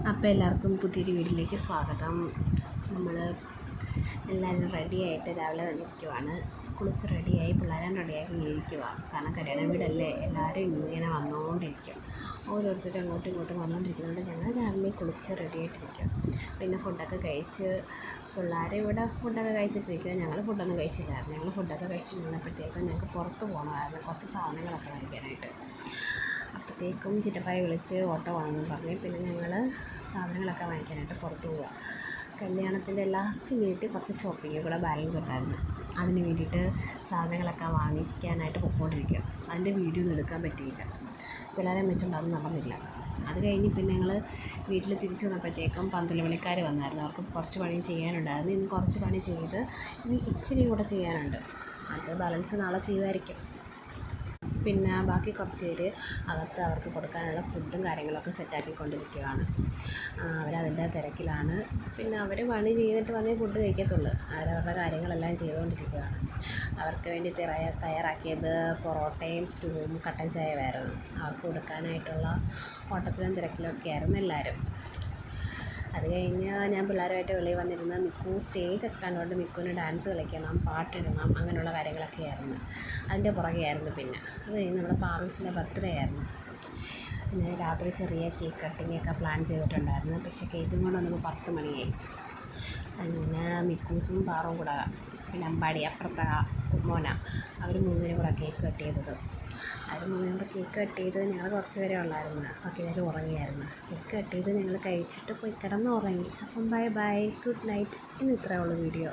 അപ്പോൾ എല്ലാവർക്കും പുതിയൊരു വീട്ടിലേക്ക് സ്വാഗതം. നമ്മൾ എല്ലാവരും റെഡിയായിട്ട് രാവിലെ ഇരിക്കുവാണ്. കുളിച്ച് റെഡിയായി പിള്ളേരും റെഡിയാക്കി ഇരിക്കുക. കാരണം കല്യാണ വീടല്ലേ, എല്ലാവരും ഇങ്ങനെ വന്നുകൊണ്ടിരിക്കും. ഓരോരുത്തരും അങ്ങോട്ടും ഇങ്ങോട്ടും വന്നുകൊണ്ടിരിക്കുന്നുണ്ട്. ഞങ്ങൾ രാവിലെ കുളിച്ച് റെഡിയായിട്ടിരിക്കും. പിന്നെ ഫുഡൊക്കെ കഴിച്ച് പിള്ളേർ ഇവിടെ ഫുഡൊക്കെ കഴിച്ചിട്ടിരിക്കുക. ഞങ്ങൾ ഫുഡൊന്നും കഴിച്ചില്ലായിരുന്നു. ഞങ്ങൾ ഫുഡൊക്കെ കഴിച്ചിരുന്നപ്പോഴത്തേക്കും ഞങ്ങൾക്ക് പുറത്ത് പോകണമായിരുന്നു, കുറച്ച് സാധനങ്ങളൊക്കെ വാങ്ങിക്കാനായിട്ട്. അപ്പോഴത്തേക്കും ചിറ്റപ്പായെ വിളിച്ച് ഓട്ടോ വേണമെന്ന് പറഞ്ഞ് പിന്നെ ഞങ്ങൾ സാധനങ്ങളൊക്കെ വാങ്ങിക്കാനായിട്ട് പുറത്ത് പോവുക. കല്യാണത്തിൻ്റെ ലാസ്റ്റ് മിനിറ്റ് കുറച്ച് ഷോപ്പിംഗ് കൂടെ ബാലൻസ് ഉണ്ടായിരുന്നു. അതിന് വേണ്ടിയിട്ട് സാധനങ്ങളൊക്കെ വാങ്ങിക്കാനായിട്ട് പൊയ്ക്കൊണ്ടിരിക്കുക. അതിൻ്റെ വീഡിയോ ഒന്നും എടുക്കാൻ പറ്റിയില്ല. പിള്ളേരെ വെച്ചുകൊണ്ട് അത് നടന്നില്ല. അത് കഴിഞ്ഞ് പിന്നെ ഞങ്ങൾ വീട്ടിൽ തിരിച്ചു വന്നപ്പോഴത്തേക്കും പന്തലുപണിക്കാർ വന്നായിരുന്നു. അവർക്ക് കുറച്ച് പണി ചെയ്യാനുണ്ടായിരുന്നു. ഇന്ന് കുറച്ച് പണി ചെയ്ത് ഇനി ഇച്ചിരി കൂടെ ചെയ്യാനുണ്ട്. അത് ബാലൻസ് നാളെ ചെയ്യുമായിരിക്കും. പിന്നെ ബാക്കി കുറച്ച് പേര് അകത്ത് അവർക്ക് കൊടുക്കാനുള്ള ഫുഡും കാര്യങ്ങളൊക്കെ സെറ്റാക്കിക്കൊണ്ടിരിക്കുകയാണ്. അവരതിൻ്റെ തിരക്കിലാണ്. പിന്നെ അവർ പണി ചെയ്തിട്ട് വന്നേ ഫുഡ് കഴിക്കത്തുള്ളൂ. അവരവരുടെ കാര്യങ്ങളെല്ലാം ചെയ്തുകൊണ്ടിരിക്കുകയാണ്. അവർക്ക് വേണ്ടി തയ്യാറാക്കിയത് പൊറോട്ടയും സ്റ്റൂവും കട്ടൻ ചായയുമായിരുന്നു. അവർക്ക് കൊടുക്കാനായിട്ടുള്ള ഓട്ടത്തിലും തിരക്കിലൊക്കെ ആയിരുന്നു എല്ലാവരും. അത് കഴിഞ്ഞ് ഞാൻ പിള്ളേരുമായിട്ട് വെളിയിൽ വന്നിരുന്ന് മിക്കു സ്റ്റേജൊക്കെ കണ്ടുകൊണ്ട് മിക്കുവിന് ഡാൻസ് കളിക്കണം, പാട്ടിടണം, അങ്ങനെയുള്ള കാര്യങ്ങളൊക്കെ ആയിരുന്നു. അതിൻ്റെ പുറകെയായിരുന്നു. പിന്നെ അത് കഴിഞ്ഞ് നമ്മുടെ പാറൂസിൻ്റെ ബർത്ത്ഡേ ആയിരുന്നു. പിന്നെ രാത്രി ചെറിയ കേക്ക് കട്ടിങ്ങൊക്കെ പ്ലാൻ ചെയ്തിട്ടുണ്ടായിരുന്നു. പക്ഷേ കേക്കും കൊണ്ട് വന്നപ്പോൾ 10 മണിയായി. അങ്ങനെ മിക്കൂസും പാറും കൂടെ പിന്നെ അമ്പാടി അപ്പുറത്തെ മോന അവർ 3 പേരും കൂടെ കേക്ക് കട്ട് ചെയ്തത്. അവർ 3 പേരും കൂടെ കേക്ക് കട്ട് ചെയ്ത് ഞങ്ങൾ കുറച്ച് പേരെ ഉള്ളായിരുന്നു. ബാക്കി എല്ലാവരും ഉറങ്ങിയായിരുന്നു. കേക്ക് കട്ട് ചെയ്ത് ഞങ്ങൾ കഴിച്ചിട്ട് പോയി കിടന്ന് ഉറങ്ങി. അപ്പം ബൈ ബൈ, ഗുഡ് നൈറ്റ്. ഇന്ന് ഇത്രയേ ഉള്ളൂ വീഡിയോ.